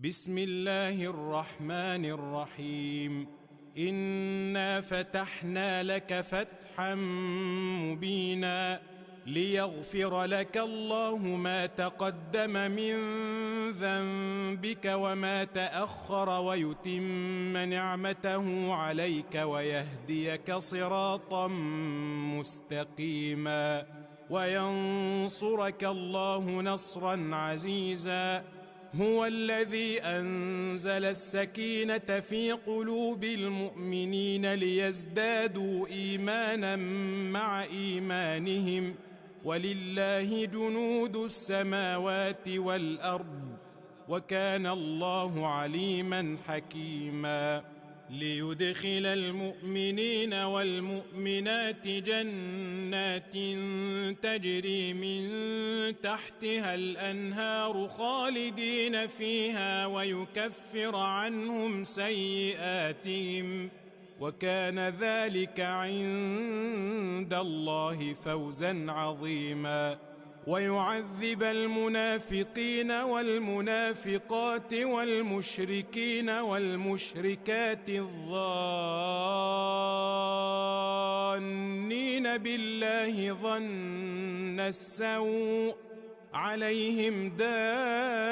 بسم الله الرحمن الرحيم. إنا فتحنا لك فتحا مبينا ليغفر لك الله ما تقدم من ذنبك وما تأخر ويتم نعمته عليك ويهديك صراطا مستقيما وينصرك الله نصرا عزيزا. هو الذي أنزل السكينة في قلوب المؤمنين ليزدادوا إيمانا مع إيمانهم ولله جنود السماوات والأرض وكان الله عليما حكيما. ليدخل المؤمنين والمؤمنات جنات تجري من تحتها الأنهار خالدين فيها ويكفر عنهم سيئاتهم وكان ذلك عند الله فوزا عظيما. ويعذب المنافقين والمنافقات والمشركين والمشركات الظانين بالله ظن السوء عليهم دائرة